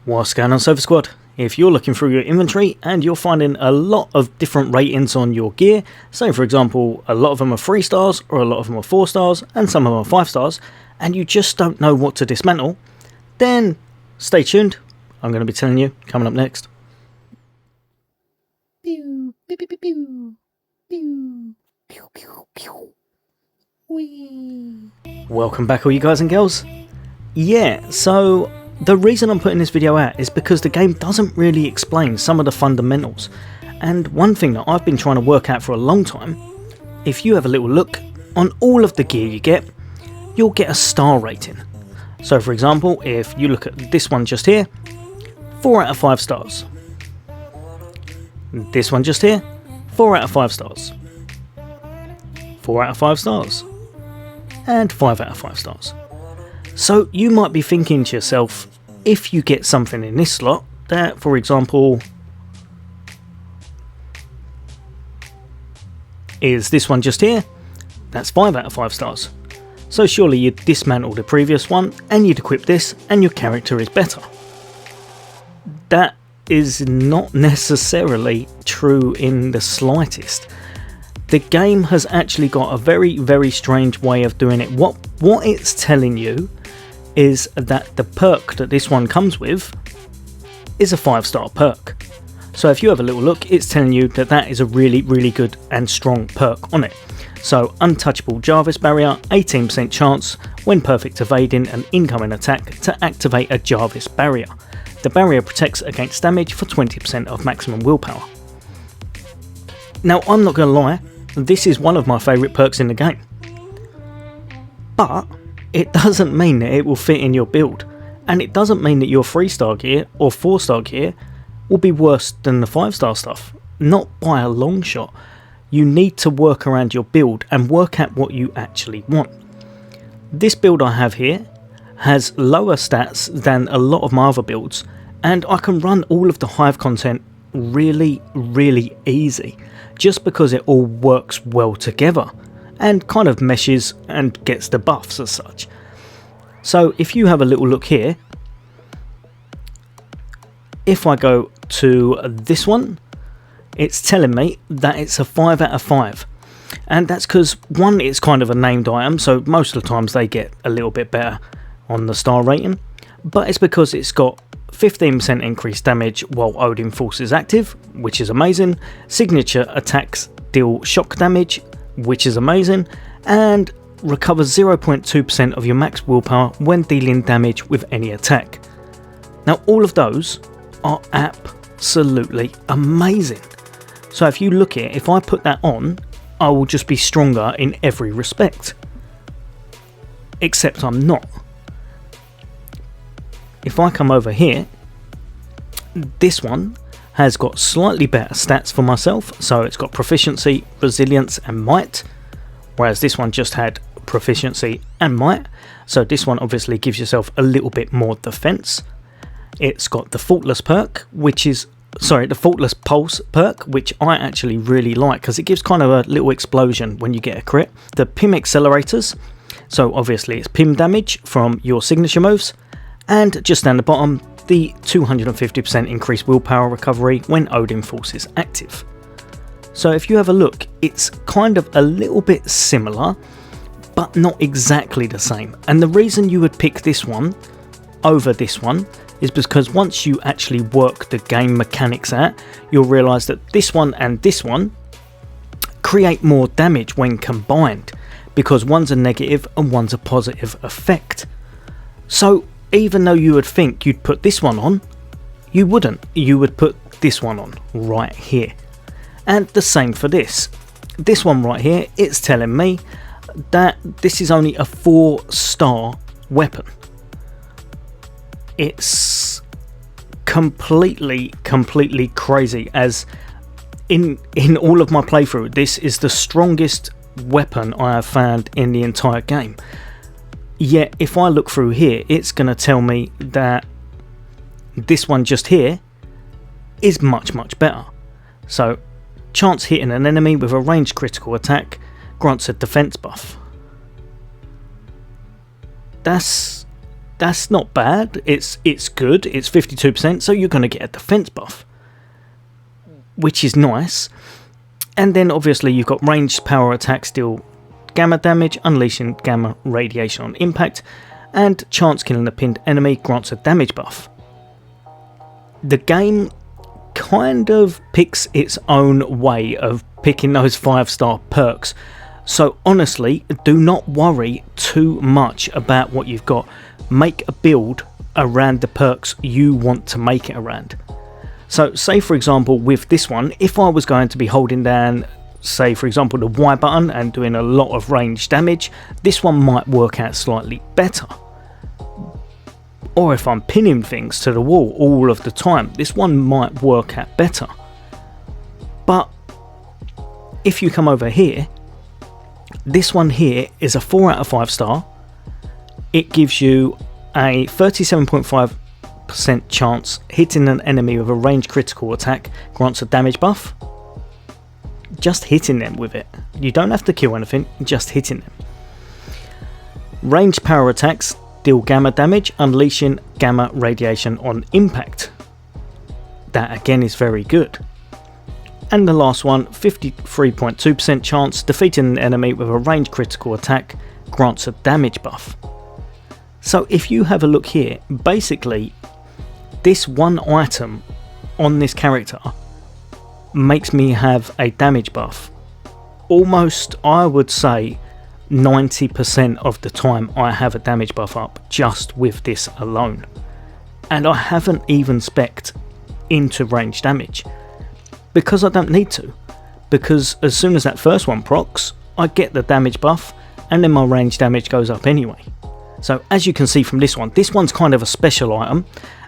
What's going on, Sofa Squad? If you're looking through your inventory and you're finding a lot of different ratings on your gear, say for example a lot of them are 3 stars or a lot of them are 4 stars and some of them are 5 stars, and you just don't know what to dismantle, then stay tuned. I'm going to be telling you coming up next. Pew, pew, pew, pew, pew. Pew, pew, pew, pew. Whee. Welcome back, all you guys and girls. Yeah, so the reason I'm putting this video out is because the game doesn't really explain some of the fundamentals, and one thing that I've been trying to work out for a long time, if you have a little look on all of the gear you get, you'll get a star rating. So for example, if you look at this one just here, 4 out of 5 stars. This one just here, 4 out of 5 stars. 4 out of 5 stars. And 5 out of 5 stars. So you might be thinking to yourself, if you get something in this slot that, for example, is this one just here, that's 5 out of 5 stars. So surely you'd dismantle the previous one and you'd equip this and your character is better. That is not necessarily true in the slightest. The game has actually got a very strange way of doing it. What it's telling you is that the perk that this one comes with is a 5-star perk. So if you have a little look, it's telling you that that is a really good and strong perk on it. So untouchable Jarvis barrier, 18% chance when perfect evading an incoming attack to activate a Jarvis barrier. The barrier protects against damage for 20% of maximum willpower. Now I'm not going to lie, this is one of my favourite perks in the game. But it doesn't mean that it will fit in your build, and it doesn't mean that your 3-star gear or 4-star gear will be worse than the 5-star stuff. Not by a long shot. You need to work around your build and work out what you actually want. This build I have here has lower stats than a lot of my other builds, and I can run all of the hive content really easy, just because it all works well together and kind of meshes and gets the buffs as such. So if you have a little look here, if I go to this one, it's telling me that it's a 5 out of 5, and that's because one, it's kind of a named item, so most of the times they get a little bit better on the star rating, but it's because it's got 15% increased damage while Odin Force is active, which is amazing. Signature attacks deal shock damage, which is amazing, and recovers 0.2% of your max willpower when dealing damage with any attack. Now all of those are absolutely amazing. So if you look at it, if I put that on, I will just be stronger in every respect. Except I'm not. If I come over here, this one has got slightly better stats for myself, so it's got proficiency, resilience and might, whereas this one just had proficiency and might, so this one obviously gives yourself a little bit more defense. It's got the faultless perk, the faultless pulse perk, which I actually really like because it gives kind of a little explosion when you get a crit. The Pim accelerators, so obviously it's Pim damage from your signature moves, and just down the bottom, the 250% increased willpower recovery when Odin Force is active. So if you have a look, it's kind of a little bit similar, but not exactly the same. And the reason you would pick this one over this one is because once you actually work the game mechanics out, you'll realise that this one and this one create more damage when combined, because one's a negative and one's a positive effect. So even though you would think you'd put this one on, you wouldn't. You would put this one on right here. And the same for this. This one right here, it's telling me that this is only a 4-star weapon. It's completely crazy, as in all of my playthrough, this is the strongest weapon I have found in the entire game. Yet if I look through here, it's going to tell me that this one just here is much better. So chance hitting an enemy with a ranged critical attack grants a defense buff. That's that's not bad. It's good. It's 52%, so you're going to get a defense buff, which is nice. And then obviously you've got ranged power attacks deal gamma damage, unleashing gamma radiation on impact, and chance killing a pinned enemy grants a damage buff. The game kind of picks its own way of picking those 5-star perks, so honestly, do not worry too much about what you've got. Make a build around the perks you want to make it around. So say for example with this one, if I was going to be holding down, say for example, the Y button and doing a lot of range damage, this one might work out slightly better. Or if I'm pinning things to the wall all of the time, this one might work out better. But if you come over here, this one here is a 4 out of 5 star. It gives you a 37.5% chance hitting an enemy with a ranged critical attack grants a damage buff. Just hitting them with it. You don't have to kill anything, just hitting them. Ranged power attacks deal gamma damage, unleashing gamma radiation on impact. That again is very good. And the last one, 53.2% chance defeating an enemy with a ranged critical attack grants a damage buff. So if you have a look here, basically this one item on this character makes me have a damage buff almost, I would say, 90% of the time I have a damage buff up just with this alone. And I haven't even spec'd into range damage because I don't need to, because as soon as that first one procs, I get the damage buff and then my range damage goes up anyway. So as you can see from this one's kind of a special item,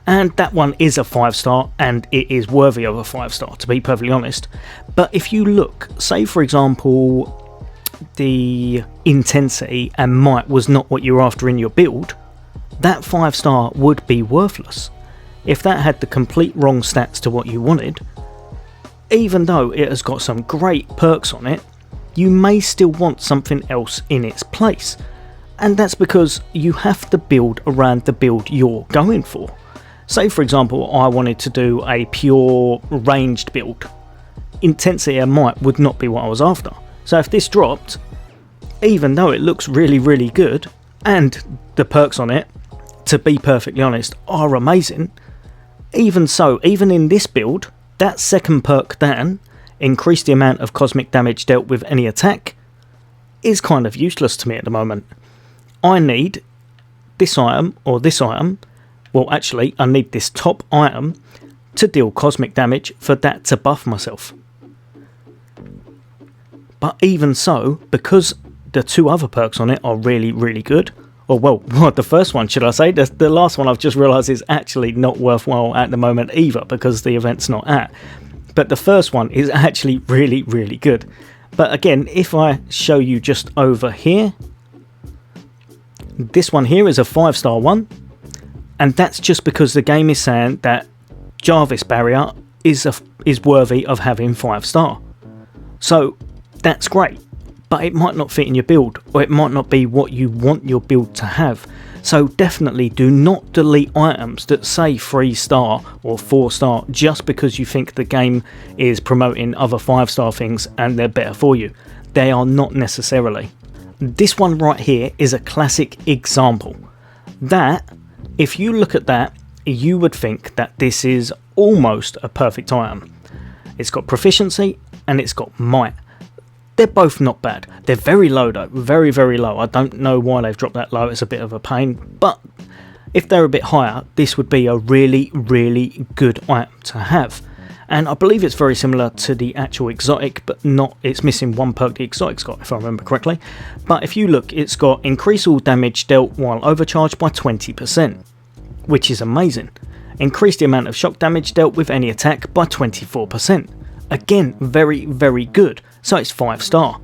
and that one is a 5-star, and it is worthy of a 5-star, to be perfectly honest. But if you look, say for example, the intensity and might was not what you're after in your build, that 5-star would be worthless. If that had the complete wrong stats to what you wanted, even though it has got some great perks on it, you may still want something else in its place. And that's because you have to build around the build you're going for. Say for example I wanted to do a pure ranged build. Intensity and might would not be what I was after. So if this dropped, even though it looks really really good, and the perks on it, to be perfectly honest, are amazing, even so, even in this build, that second perk down, increase the amount of cosmic damage dealt with any attack, is kind of useless to me at the moment. I need this item or this item, well actually I need this top item to deal cosmic damage for that to buff myself. But even so, because the two other perks on it are really really good, or well, the first one should I say, the last one I've just realised is actually not worthwhile at the moment either because the event's not at, but the first one is actually really really good. But again, if I show you just over here, this one here is a 5-star one, and that's just because the game is saying that Jarvis barrier is worthy of having 5-star. So that's great, but it might not fit in your build, or it might not be what you want your build to have. So definitely do not delete items that say 3-star or 4-star just because you think the game is promoting other 5-star things and they're better for you. They are not necessarily. This one right here is a classic example. That, if you look at that, you would think that this is almost a perfect item. It's got proficiency and it's got might. They're both not bad. They're very low though, very very low. I don't know why they've dropped that low, it's a bit of a pain, but if they're a bit higher, this would be a really really good item to have. And I believe it's very similar to the actual exotic, but not, it's missing one perk the exotic's got if I remember correctly. But if you look, it's got increase all damage dealt while overcharged by 20%, which is amazing. Increase the amount of shock damage dealt with any attack by 24%. Again, very very good. So it's 5-star.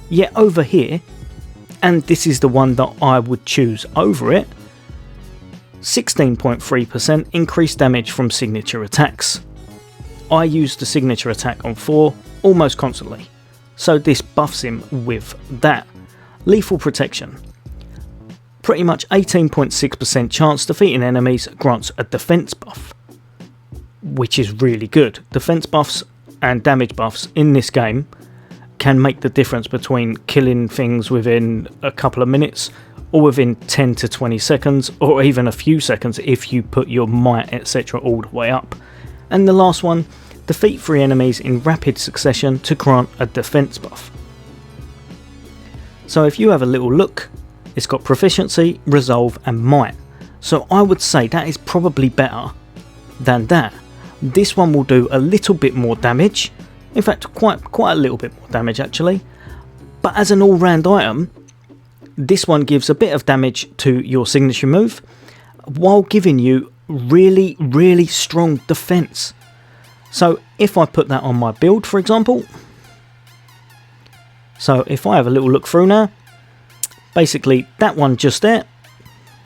Yet over here, and this is the one that I would choose over it, 16.3% increased damage from signature attacks. I use the signature attack on 4 almost constantly, so this buffs him with that. Lethal protection, pretty much 18.6% chance defeating enemies grants a defense buff, which is really good. Defense buffs and damage buffs in this game can make the difference between killing things within a couple of minutes or within 10 to 20 seconds, or even a few seconds if you put your might etc all the way up. And the last one, defeat 3 enemies in rapid succession to grant a defense buff. So if you have a little look, it's got proficiency, resolve and might. So I would say that is probably better than that. This one will do a little bit more damage, in fact quite a little bit more damage actually, but as an all-round item, this one gives a bit of damage to your signature move while giving you really strong defense. So if I put that on my build, for example, so if I have a little look through now, basically that one just there,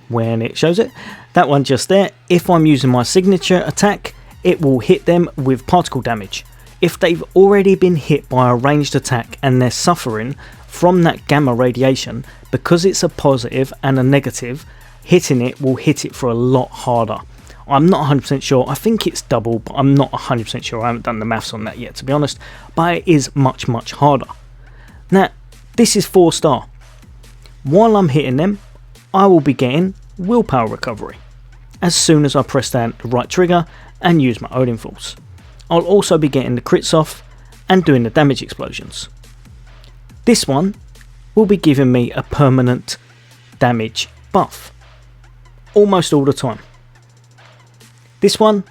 when it shows it, that one just there, if I'm using my signature attack, it will hit them with particle damage. If they've already been hit by a ranged attack and they're suffering from that gamma radiation, because it's a positive and a negative, hitting it will hit it for a lot harder. I'm not 100% sure, I think it's double, but I'm not 100% sure, I haven't done the maths on that yet to be honest, but it is much harder. Now, this is 4-star. While I'm hitting them, I will be getting willpower recovery as soon as I press down the right trigger and use my Odin Force. I'll also be getting the crits off and doing the damage explosions. This one will be giving me a permanent damage buff almost all the time. This one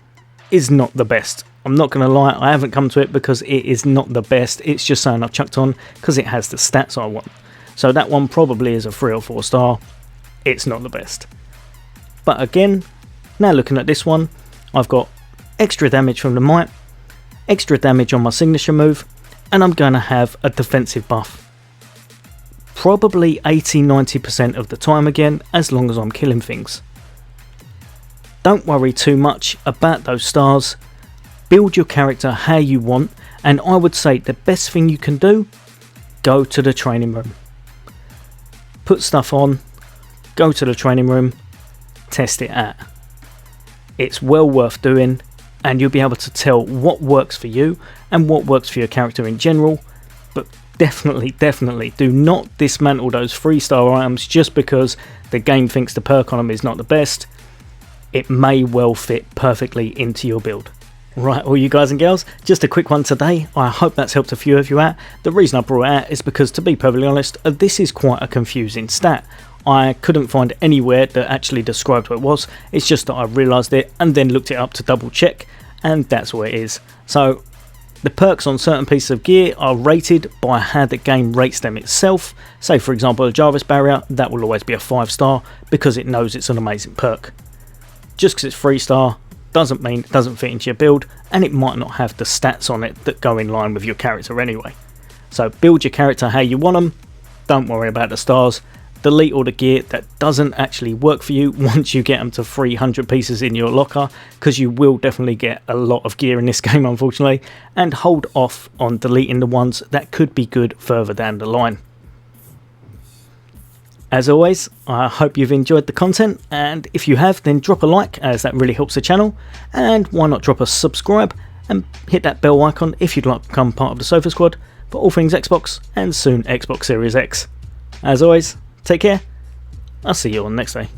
is not the best. I'm not going to lie, I haven't come to it because it is not the best. It's just something I've chucked on because it has the stats I want. So that one probably is a 3 or 4 star. It's not the best. But again, now looking at this one, I've got extra damage from the might, extra damage on my signature move, and I'm going to have a defensive buff. Probably 80-90% of the time again, as long as I'm killing things. Don't worry too much about those stars. Build your character how you want, and I would say the best thing you can do, go to the training room. Put stuff on, go to the training room, test it out. It's well worth doing, and you'll be able to tell what works for you and what works for your character in general. But definitely do not dismantle those 3-star items just because the game thinks the perk on them is not the best. It may well fit perfectly into your build. Right, all you guys and girls, just a quick one today. I hope that's helped a few of you out. The reason I brought it out is because, to be perfectly honest, this is quite a confusing stat. I couldn't find anywhere that actually described what it was. It's just that I realised it and then looked it up to double check, and that's what it is. So the perks on certain pieces of gear are rated by how the game rates them itself. Say for example a Jarvis barrier, that will always be a 5-star because it knows it's an amazing perk. Just because it's 3-star doesn't mean it doesn't fit into your build, and it might not have the stats on it that go in line with your character anyway. So build your character how you want them, don't worry about the stars. Delete all the gear that doesn't actually work for you once you get them to 300 pieces in your locker, because you will definitely get a lot of gear in this game unfortunately, and hold off on deleting the ones that could be good further down the line. As always, I hope you've enjoyed the content, and if you have, then drop a like, as that really helps the channel, and why not drop a subscribe and hit that bell icon if you'd like to become part of the Sofa Squad for all things Xbox and soon Xbox Series X. As always, take care, I'll see you all next day.